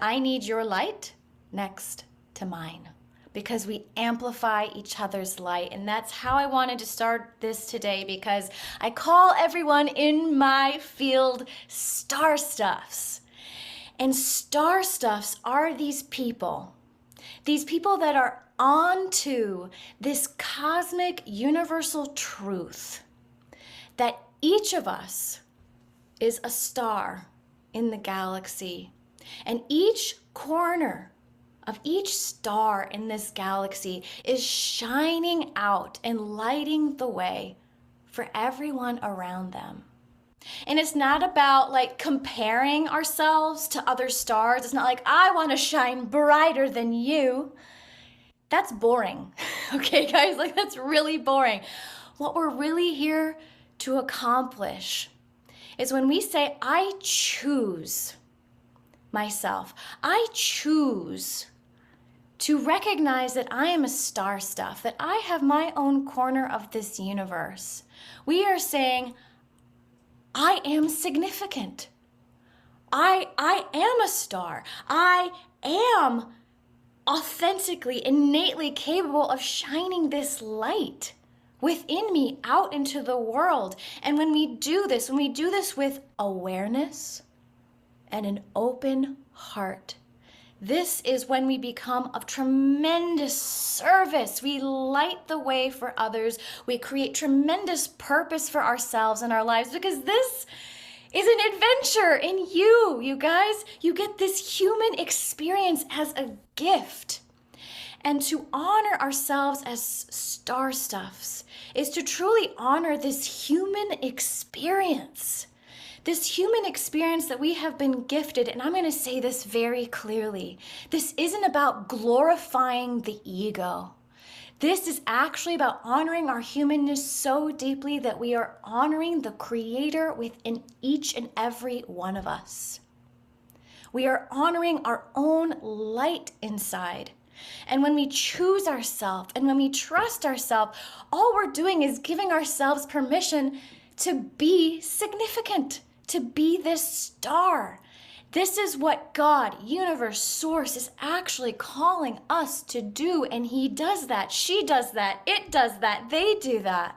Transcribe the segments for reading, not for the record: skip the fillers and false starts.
I need your light next to mine, because we amplify each other's light. And that's how I wanted to start this today, because I call everyone in my field star stuffs. And star stuffs are these people that are onto this cosmic universal truth that each of us is a star in the galaxy. And each corner of each star in this galaxy is shining out and lighting the way for everyone around them. And it's not about like comparing ourselves to other stars. It's not like, I want to shine brighter than you. That's boring. Okay, guys, like that's really boring. What we're really here to accomplish is when we say, I choose myself. I choose to recognize that I am a star stuff, that I have my own corner of this universe. We are saying, I am significant. I am a star. I am authentically, innately capable of shining this light within me out into the world. And when we do this with awareness and an open heart, this is when we become of tremendous service. We light the way for others. We create tremendous purpose for ourselves and our lives, because this is an adventure in you guys. You get this human experience as a gift. And to honor ourselves as star stuffs is to truly honor this human experience. This human experience that we have been gifted, and I'm going to say this very clearly. This isn't about glorifying the ego. This is actually about honoring our humanness so deeply that we are honoring the Creator within each and every one of us. We are honoring our own light inside. And when we choose ourselves and when we trust ourselves, all we're doing is giving ourselves permission to be significant, to be this star. This is what God, universe, source is actually calling us to do. And He does that, she does that, it does that, they do that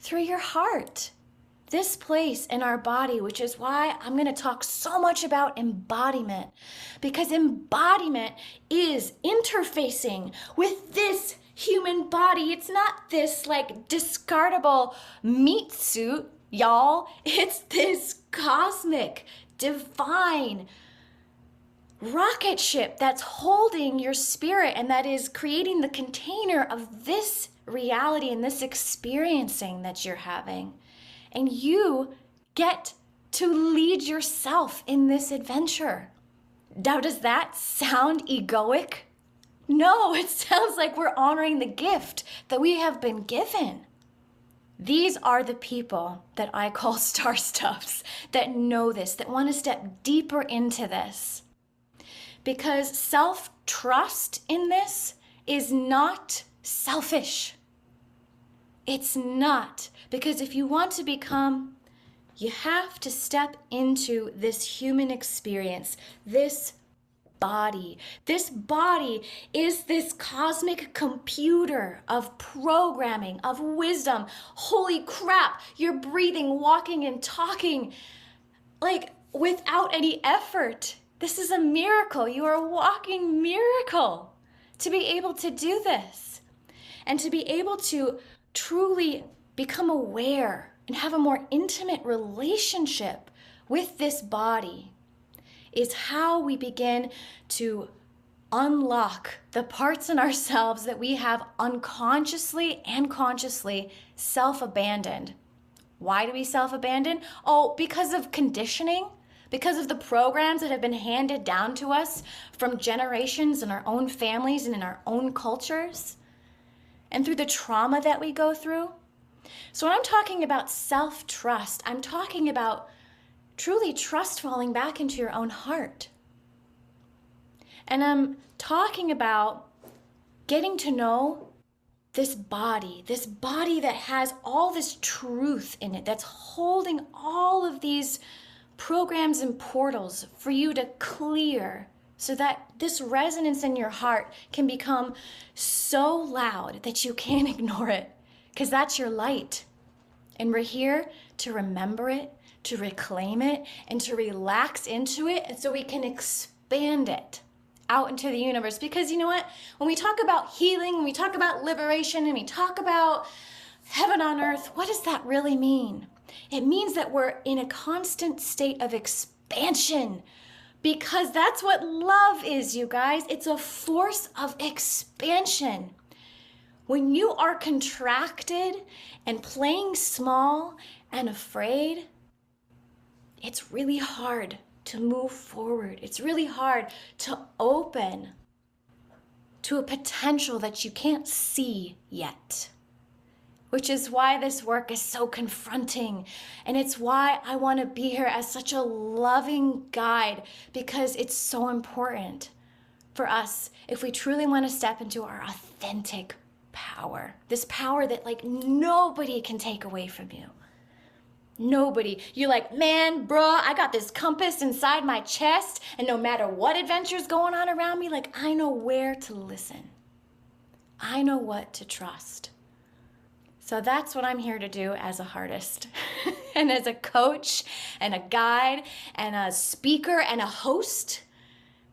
through your heart. This place in our body, which is why I'm going to talk so much about embodiment, because embodiment is interfacing with this human body. It's not this like discardable meat suit, y'all. It's this cosmic, divine rocket ship that's holding your spirit and that is creating the container of this reality and this experiencing that you're having. And you get to lead yourself in this adventure. Now, does that sound egoic? No, it sounds like we're honoring the gift that we have been given. These are the people that I call star stuffs, that know this, that want to step deeper into this. Because self-trust in this is not selfish. It's not. Because if you want to become, you have to step into this human experience, this body. This body is this cosmic computer of programming, of wisdom. Holy crap, you're breathing, walking, and talking like without any effort. This is a miracle. You are a walking miracle to be able to do this and to be able to truly become aware and have a more intimate relationship with this body is how we begin to unlock the parts in ourselves that we have unconsciously and consciously self-abandoned. Why do we self-abandon? Oh, because of conditioning, because of the programs that have been handed down to us from generations in our own families and in our own cultures, and through the trauma that we go through. So when I'm talking about self-trust, I'm talking about truly trust falling back into your own heart. And I'm talking about getting to know this body that has all this truth in it, that's holding all of these programs and portals for you to clear so that this resonance in your heart can become so loud that you can't ignore it, because that's your light. And we're here to remember it, to reclaim it, and to relax into it, and so we can expand it out into the universe. Because you know what? When we talk about healing, when we talk about liberation, and we talk about heaven on earth, what does that really mean? It means that we're in a constant state of expansion, because that's what love is, you guys. It's a force of expansion. When you are contracted and playing small and afraid, it's really hard to move forward. It's really hard to open to a potential that you can't see yet, which is why this work is so confronting. And it's why I want to be here as such a loving guide, because it's so important for us if we truly want to step into our authentic power. This power that like nobody can take away from you. Nobody. You're like, man, bruh, I got this compass inside my chest, and no matter what adventure's going on around me, like I know where to listen. I know what to trust. So that's what I'm here to do as a heartist and as a coach and a guide and a speaker and a host.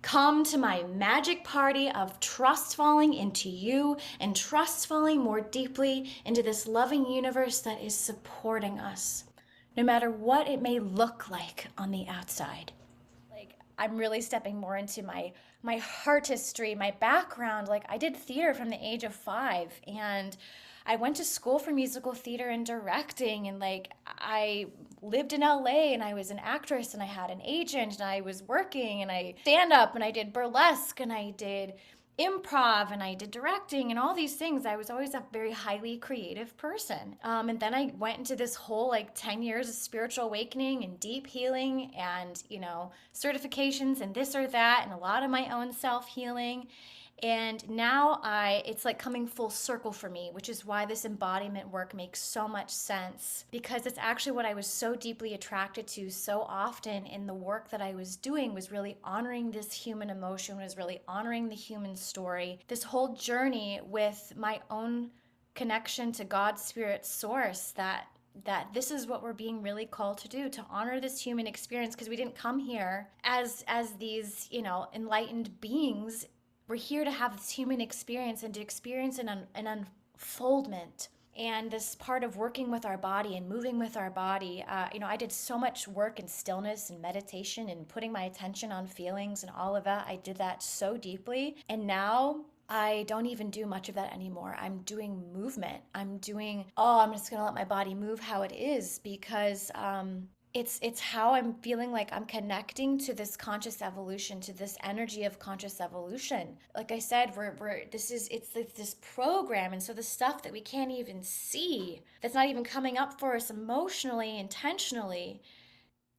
Come to my magic party of trust falling into you and trust falling more deeply into this loving universe that is supporting us, no matter what it may look like on the outside. Like, I'm really stepping more into my heartistry, my background. Like, I did theater from the age of 5, and I went to school for musical theater and directing, and like I lived in LA, and I was an actress, and I had an agent, and I was working, and I stand up, and I did burlesque, and I did improv, and I did directing, and all these things. I was always a very highly creative person. And then I went into this whole like 10 years of spiritual awakening and deep healing and, you know, certifications and this or that, and a lot of my own self-healing. And now it's like coming full circle for me, which is why this embodiment work makes so much sense, because it's actually what I was so deeply attracted to so often in the work that I was doing, was really honoring this human emotion, was really honoring the human story, this whole journey with my own connection to God's spirit source, that this is what we're being really called to do, to honor this human experience, because we didn't come here as these, you know, enlightened beings. We're here to have this human experience and to experience an unfoldment. And this part of working with our body and moving with our body, you know, I did so much work in stillness and meditation and putting my attention on feelings and all of that. I did that so deeply. And now I don't even do much of that anymore. I'm doing movement. I'm just going to let my body move how it is, because it's how I'm feeling like I'm connecting to this conscious evolution, to this energy of conscious evolution. Like I said, it's this program, and so the stuff that we can't even see, that's not even coming up for us emotionally, intentionally,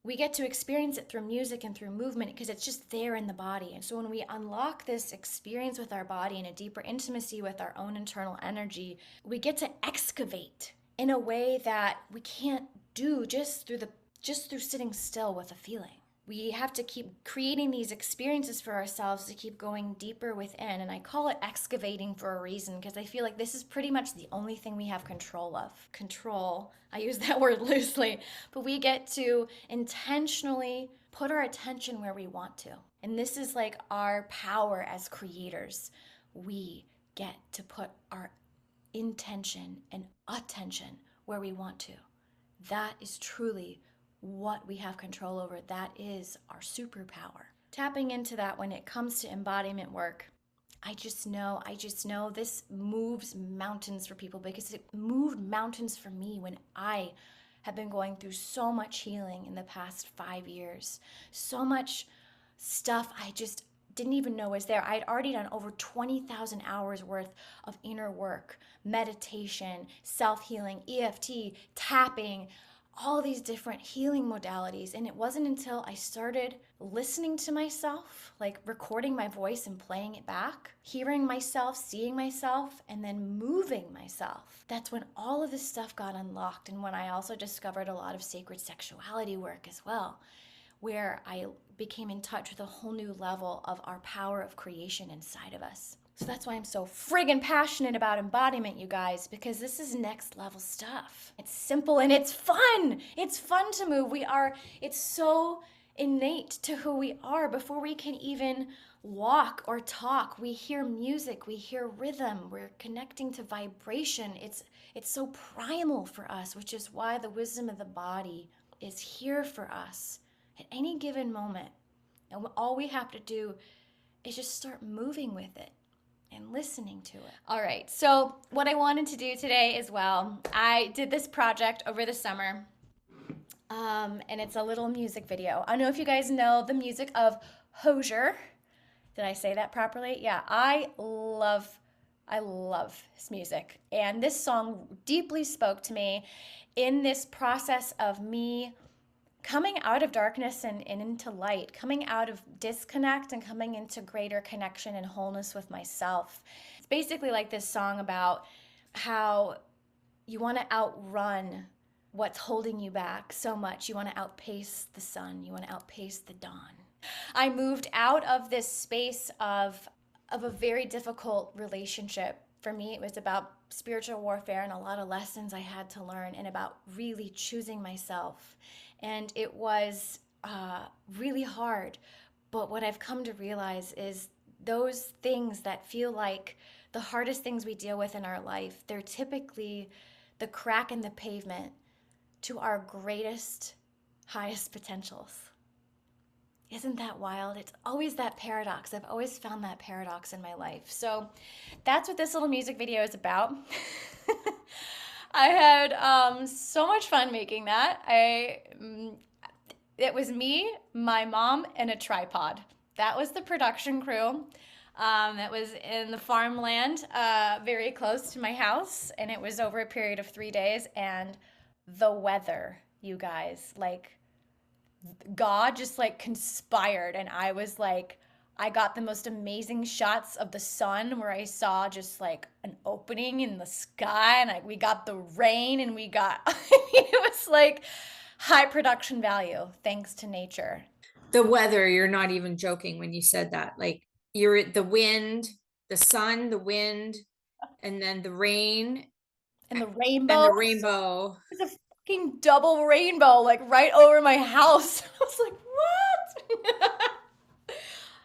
we get to experience it through music and through movement, because it's just there in the body. And so when we unlock this experience with our body and a deeper intimacy with our own internal energy, we get to excavate in a way that we can't do just through sitting still with a feeling. We have to keep creating these experiences for ourselves to keep going deeper within. And I call it excavating for a reason, because I feel like this is pretty much the only thing we have control of. Control, I use that word loosely, but we get to intentionally put our attention where we want to. And this is like our power as creators. We get to put our intention and attention where we want to. That is truly what we have control over. That is our superpower. Tapping into that when it comes to embodiment work, I just know this moves mountains for people, because it moved mountains for me when I have been going through so much healing in the past 5 years. So much stuff I just didn't even know was there. I had already done over 20,000 hours worth of inner work, meditation, self-healing, EFT, tapping, all these different healing modalities. And it wasn't until I started listening to myself, like recording my voice and playing it back, hearing myself, seeing myself, and then moving myself, that's when all of this stuff got unlocked. And when I also discovered a lot of sacred sexuality work as well. where I became in touch with a whole new level of our power of creation inside of us. So that's why I'm so friggin' passionate about embodiment, you guys, because this is next level stuff. It's simple and it's fun. It's fun to move. It's so innate to who we are. Before we can even walk or talk, we hear music, we hear rhythm, we're connecting to vibration. It's so primal for us, which is why the wisdom of the body is here for us at any given moment. And all we have to do is just start moving with it and listening to it. All right, so what I wanted to do today as well, I did this project over the summer, and it's a little music video. I don't know if you guys know the music of Hozier. Did I say that properly? Yeah, I love his music. And this song deeply spoke to me in this process of me coming out of darkness and into light, coming out of disconnect and coming into greater connection and wholeness with myself. It's basically like this song about how you want to outrun what's holding you back so much. You want to outpace the sun. You want to outpace the dawn. I moved out of this space of a very difficult relationship. For me, it was about spiritual warfare and a lot of lessons I had to learn, and about really choosing myself. And it was really hard. But what I've come to realize is those things that feel like the hardest things we deal with in our life, they're typically the crack in the pavement to our greatest, highest potentials. Isn't that wild? It's always that paradox. I've always found that paradox in my life. So that's what this little music video is about. I had so much fun making that. It was me, my mom, and a tripod. That was the production crew. That was in the farmland very close to my house, and it was over a period of 3 days. And the weather, you guys, like, God just like conspired, and I was like, I got the most amazing shots of the sun where I saw just like an opening in the sky, and we got the rain, and we got it was like high production value thanks to nature. The weather, you're not even joking when you said that. Like, you're the wind, the sun, the wind, and then the rain And the and rainbow. the rainbow. It was a fucking double rainbow like right over my house. I was like, what?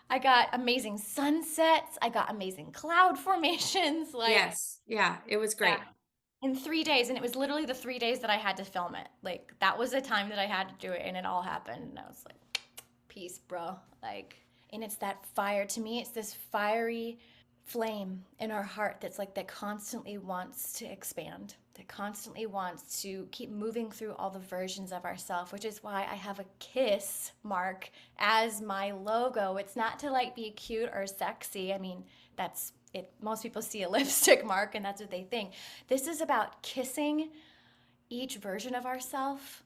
I got amazing sunsets. I got amazing cloud formations. Like, Yes. Yeah, it was great. yeah, in 3 days. And it was literally the 3 days that I had to film it. Like, that was the time that I had to do it, and it all happened. And I was like, peace, bro. Like, and it's that fire. To me, it's this fiery flame in our heart that's like, that constantly wants to expand, that constantly wants to keep moving through all the versions of ourselves, which is why I have a kiss mark as my logo. It's not to like be cute or sexy. I mean, that's it. Most people see a lipstick mark and that's what they think. This is about kissing each version of ourselves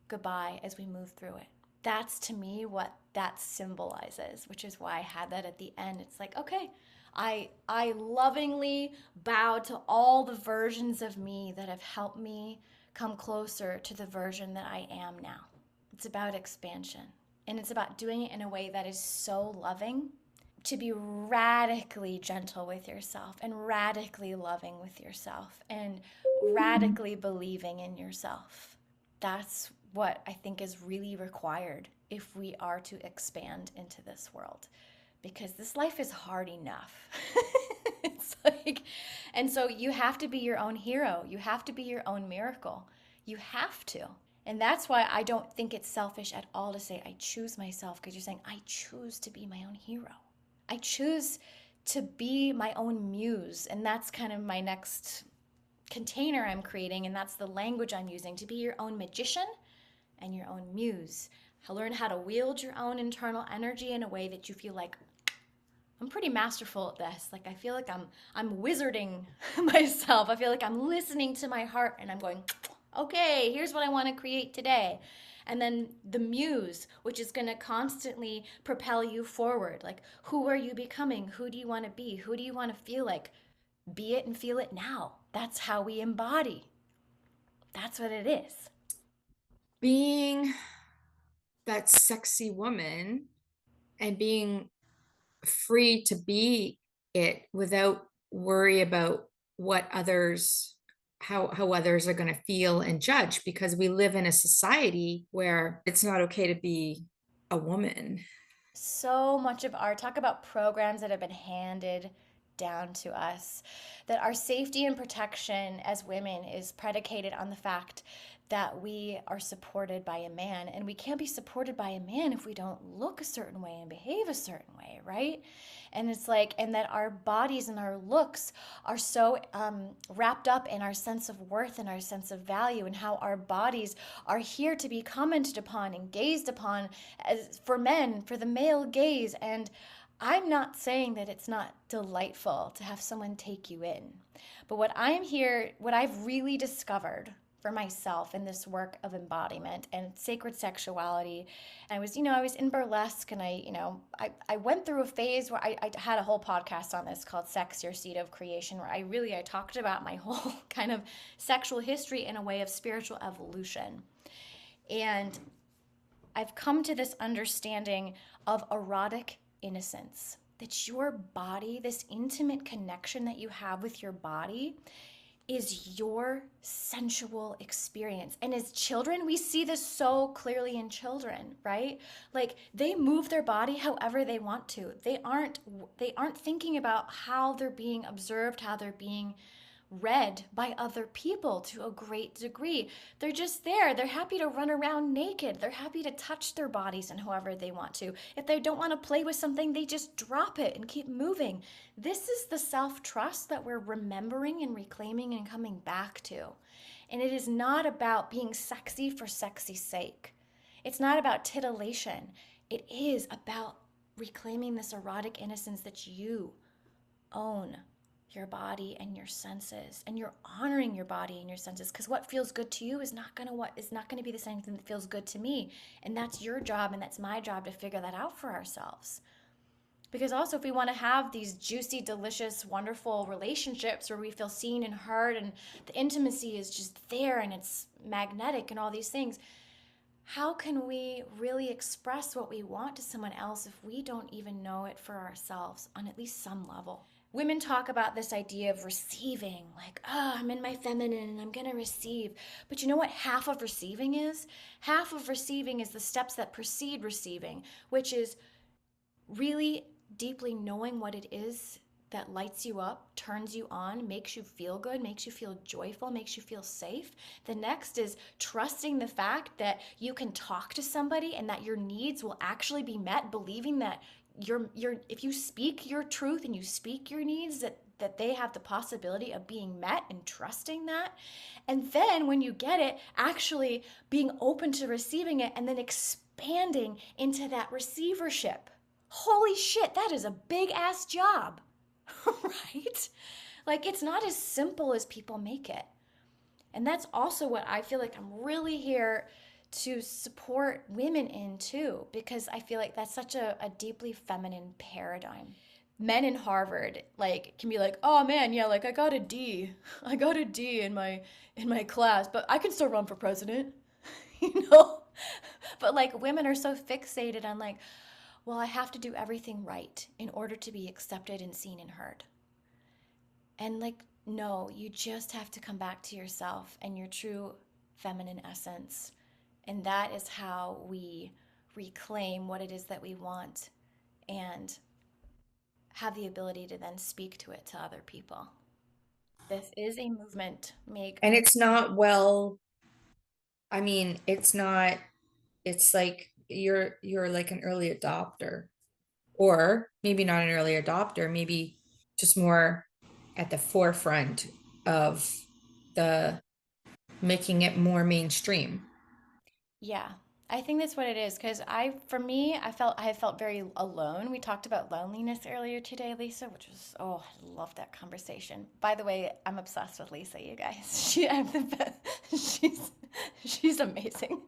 goodbye as we move through it. That's to me what that symbolizes, which is why I had that at the end. It's like, okay, I lovingly bow to all the versions of me that have helped me come closer to the version that I am now. It's about expansion, and it's about doing it in a way that is so loving, to be radically gentle with yourself and radically loving with yourself and radically believing in yourself. That's what I think is really required if we are to expand into this world, because this life is hard enough. It's like, and so you have to be your own hero. You have to be your own miracle. You have to. And that's why I don't think it's selfish at all to say I choose myself, because you're saying I choose to be my own hero. I choose to be my own muse. And that's kind of my next container I'm creating, and that's the language I'm using, to be your own magician and your own muse. Learn how to wield your own internal energy in a way that you feel like, I'm pretty masterful at this. Like, I feel like I'm wizarding myself. I feel like I'm listening to my heart and I'm going, okay, here's what I want to create today. And then the muse, which is going to constantly propel you forward. Like, who are you becoming? Who do you want to be? Who do you want to feel like? Be it and feel it now. That's how we embody. That's what it is. Being that sexy woman and being free to be it without worry about what others how others are going to feel and judge, because we live in a society where it's not okay to be a woman. So much of our talk about programs that have been handed down to us, that our safety and protection as women is predicated on the fact that we are supported by a man, and we can't be supported by a man if we don't look a certain way and behave a certain way, right? And it's like, and that our bodies and our looks are so wrapped up in our sense of worth and our sense of value, and how our bodies are here to be commented upon and gazed upon as for men, for the male gaze. And I'm not saying that it's not delightful to have someone take you in. But what I've really discovered for myself in this work of embodiment and sacred sexuality. I was in burlesque, and I went through a phase where I had a whole podcast on this called Sex, Your Seed of Creation, where I talked about my whole kind of sexual history in a way of spiritual evolution. And I've come to this understanding of erotic innocence. That your body, this intimate connection that you have with your body, is your sensual experience. And as children, we see this so clearly in children, right? Like they move their body however they want to. They aren't thinking about how they're being observed, how they're being read by other people to a great degree. They're just there. They're happy to run around naked. They're happy to touch their bodies and however they want to. If they don't want to play with something, they just drop it and keep moving. This is the self-trust that we're remembering and reclaiming and coming back to. And it is not about being sexy for sexy's sake. It's not about titillation. It is about reclaiming this erotic innocence that you own, your body and your senses, and you're honoring your body and your senses, because what feels good to you is not going to be the same thing that feels good to me. And that's your job, and that's my job to figure that out for ourselves. Because also, if we want to have these juicy, delicious, wonderful relationships where we feel seen and heard, and the intimacy is just there and it's magnetic and all these things, how can we really express what we want to someone else if we don't even know it for ourselves on at least some level? Women talk about this idea of receiving, like, oh, I'm in my feminine and I'm going to receive. But you know what half of receiving is? Half of receiving is the steps that precede receiving, which is really deeply knowing what it is that lights you up, turns you on, makes you feel good, makes you feel joyful, makes you feel safe. The next is trusting the fact that you can talk to somebody and that your needs will actually be met, believing that if you speak your truth and you speak your needs, that they have the possibility of being met, and trusting that. And then when you get it, actually being open to receiving it and then expanding into that receivership. Holy shit, that is a big ass job. Right? Like, it's not as simple as people make it. And that's also what I feel like I'm really here to support women in too, because I feel like that's such a deeply feminine paradigm. Men in Harvard like can be like, oh man, yeah, like I got a D in my class, but I can still run for president. you know but like women are so fixated on like, well, I have to do everything right in order to be accepted and seen and heard. And like, no, you just have to come back to yourself and your true feminine essence. And that is how we reclaim what it is that we want and have the ability to then speak to it to other people. This is a movement. And it's not, well, I mean, it's not, it's like you're like an early adopter, or maybe not an early adopter, maybe just more at the forefront of the making it more mainstream. Yeah, I think that's what it is. Because for me, I have felt very alone. We talked about loneliness earlier today, Lisa, which was, oh, I love that conversation. By the way, I'm obsessed with Lisa, you guys. I'm the best. She's amazing.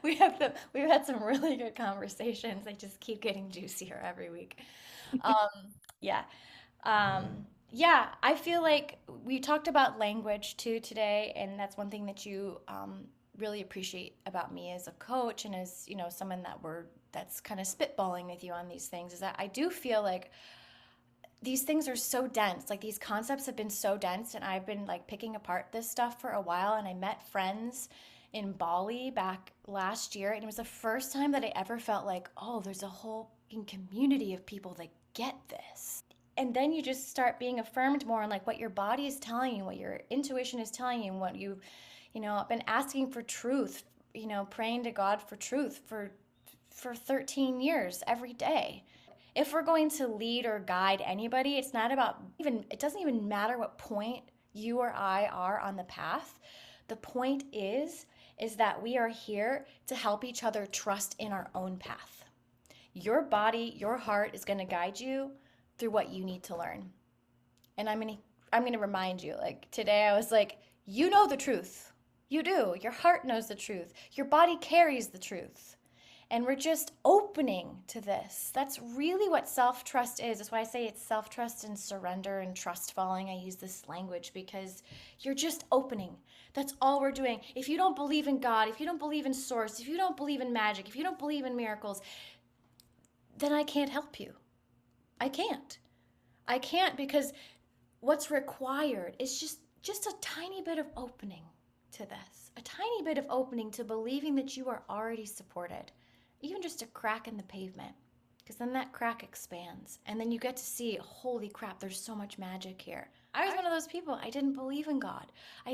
We've had some really good conversations. They just keep getting juicier every week. Yeah. Yeah, I feel like we talked about language too today, and that's one thing that you really appreciate about me as a coach and as, you know, someone that's kind of spitballing with you on these things is that I do feel like these things are so dense. Like these concepts have been so dense, and I've been like picking apart this stuff for a while. And I met friends in Bali back last year, and it was the first time that I ever felt like, oh, there's a whole community of people that get this. And then you just start being affirmed more on like what your body is telling you, what your intuition is telling you, and what you know, I've been asking for truth, you know, praying to God for truth for 13 years every day. If we're going to lead or guide anybody, it's not about even, it doesn't even matter what point you or I are on the path. The point is that we are here to help each other trust in our own path. Your body, your heart is going to guide you through what you need to learn. And I'm going to remind you, like today I was like, you know the truth. You do. Your heart knows the truth. Your body carries the truth. And we're just opening to this. That's really what self-trust is. That's why I say it's self-trust and surrender and trust falling. I use this language because you're just opening. That's all we're doing. If you don't believe in God, if you don't believe in source, if you don't believe in magic, if you don't believe in miracles, then I can't help you. I can't. I can't because what's required is just a tiny bit of opening to this. A tiny bit of opening to believing that you are already supported. Even just a crack in the pavement, because then that crack expands and then you get to see, holy crap, there's so much magic here. I was one of those people. I didn't believe in God. I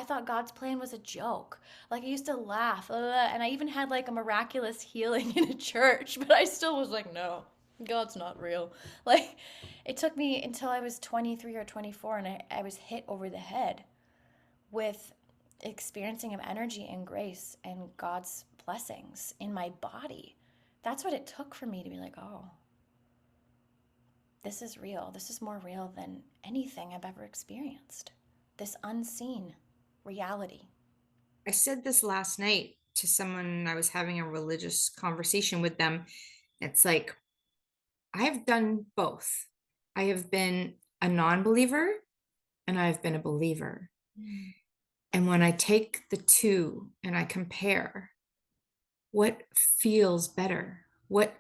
thought God's plan was a joke. Like I used to laugh, and I even had like a miraculous healing in a church, but I still was like, no, God's not real. Like it took me until I was 23 or 24 and I was hit over the head with experiencing of energy and grace and God's blessings in my body. That's what it took for me to be like, oh, this is real. This is more real than anything I've ever experienced. This unseen reality. I said this last night to someone. I was having a religious conversation with them. It's like, I have done both. I have been a non-believer and I've been a believer. Mm. And when I take the two and I compare, what feels better? What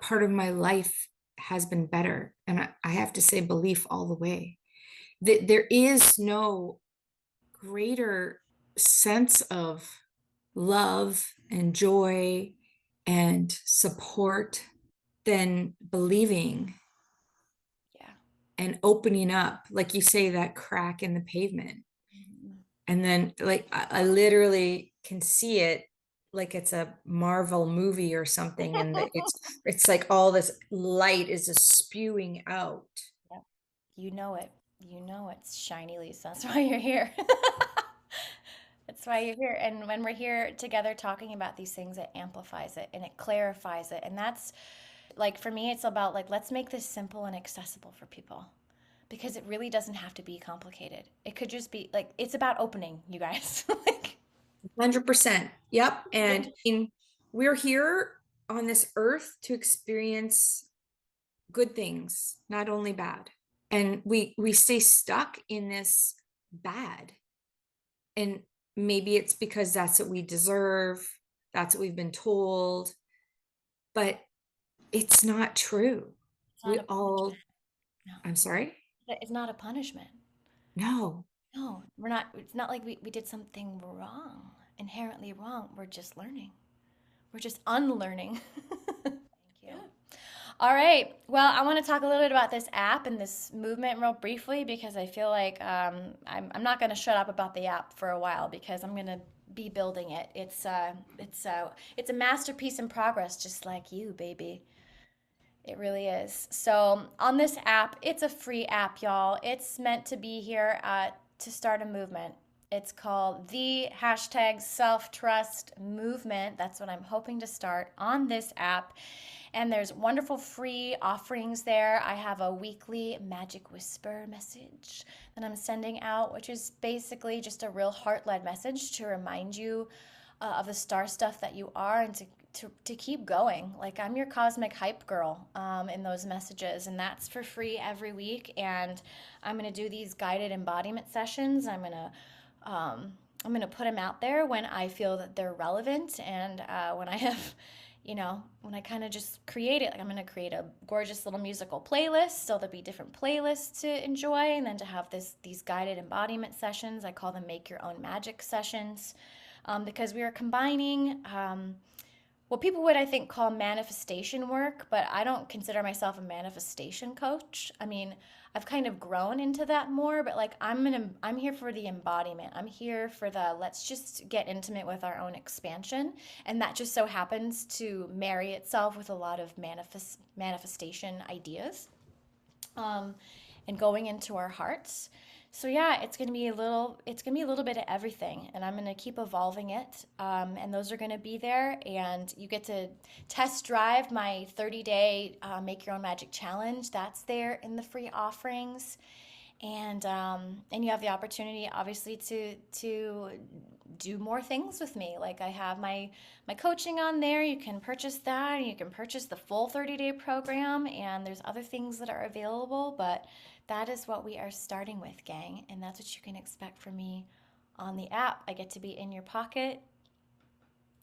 part of my life has been better? And I have to say belief all the way. There is no greater sense of love and joy and support than believing Yeah. and opening up, like you say, that crack in the pavement. Mhm. And then like I literally can see it like it's a Marvel movie or something, and it's like all this light is just spewing out. Yep. You know it. You know it's shiny, Lisa. That's why you're here. That's why you're here. And when we're here together talking about these things, it amplifies it and it clarifies it. And that's like for me, it's about like, let's make this simple and accessible for people because it really doesn't have to be complicated. It could just be like, it's about opening, you guys. Like, 100%. Yep. And we're here on this earth to experience good things, not only bad. And we stay stuck in this bad. And maybe it's because that's what we deserve, that's what we've been told, but it's not true. it's not We a all, punishment. No, I'm sorry? it's not a punishment. No. No, we're not. It's not like we did something wrong, inherently wrong. We're just learning. We're just unlearning. Thank you. All right. Well, I want to talk a little bit about this app and this movement real briefly because I feel like I'm not going to shut up about the app for a while because I'm going to be building it. It's a masterpiece in progress, just like you, baby. It really is. So on this app, it's a free app, y'all. It's meant to be here to start a movement. It's called the hashtag self trust movement. That's what I'm hoping to start on this app. And there's wonderful free offerings there. I have a weekly magic whisper message that I'm sending out, which is basically just a real heart led message to remind you of the star stuff that you are and to keep going. Like I'm your cosmic hype girl in those messages, and that's for free every week. And I'm going to do these guided embodiment sessions. I'm going to I'm going to put them out there when I feel that they're relevant, and when I have, when I kind of just create it. Like, I'm going to create a gorgeous little musical playlist, so there'll be different playlists to enjoy, and then to have these guided embodiment sessions. I call them Make Your Own Magic sessions, because we are combining what people would, I think, call manifestation work, but I don't consider myself a manifestation coach. I mean, I've kind of grown into that more, but like I'm here for the embodiment. I'm here for let's just get intimate with our own expansion, and that just so happens to marry itself with a lot of manifestation ideas, and going into our hearts. So yeah, it's gonna be a little bit of everything, and I'm gonna keep evolving it. And those are gonna be there, and you get to test drive my 30-day Make Your Own Magic challenge. That's there in the free offerings, and you have the opportunity, obviously, to do more things with me. Like, I have my coaching on there. You can purchase that, and you can purchase the full 30-day program, and there's other things that are available, but that is what we are starting with, gang, and that's what you can expect from me on the app. I get to be in your pocket.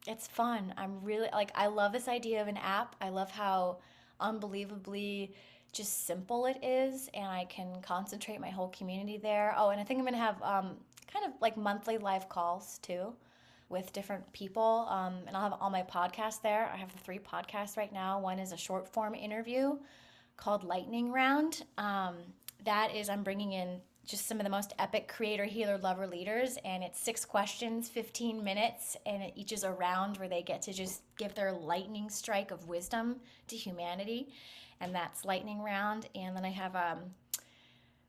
It's fun. I'm really, like, I love this idea of an app. I love how unbelievably just simple it is, and I can concentrate my whole community there. Oh, and I think I'm gonna have kind of like monthly live calls too with different people, and I'll have all my podcasts there. I have 3 podcasts right now. One is a short form interview called Lightning Round. That is, I'm bringing in just some of the most epic creator, healer, lover leaders, and it's 6 questions, 15 minutes, and it each is a round where they get to just give their lightning strike of wisdom to humanity, and that's Lightning Round. And then I have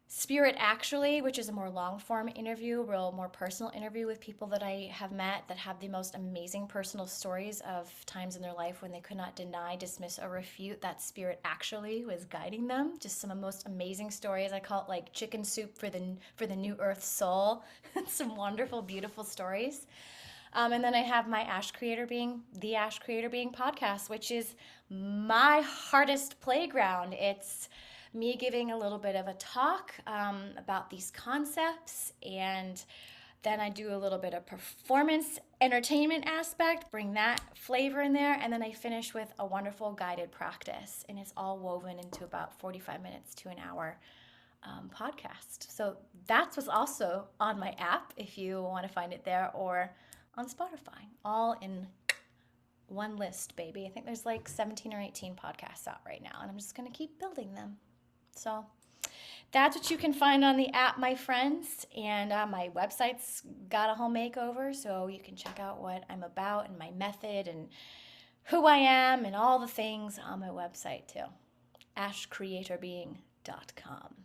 Spirit Actually, which is a more long form interview, real more personal interview with people that I have met that have the most amazing personal stories of times in their life when they could not deny, dismiss, or refute that Spirit Actually was guiding them. Just some of the most amazing stories. I call it like chicken soup for the new earth soul. Some wonderful, beautiful stories. And then I have my the Ash Creator Being podcast, which is my hardest playground. It's me giving a little bit of a talk about these concepts, and then I do a little bit of performance entertainment aspect, bring that flavor in there, and then I finish with a wonderful guided practice, and it's all woven into about 45 minutes to an hour podcast. So that's what's also on my app if you want to find it there, or on Spotify, all in one list, baby. I think there's like 17 or 18 podcasts out right now, and I'm just going to keep building them. So that's what you can find on the app, my friends. And my website's got a whole makeover, so you can check out what I'm about and my method and who I am and all the things on my website too. ashcreatorbeing.com.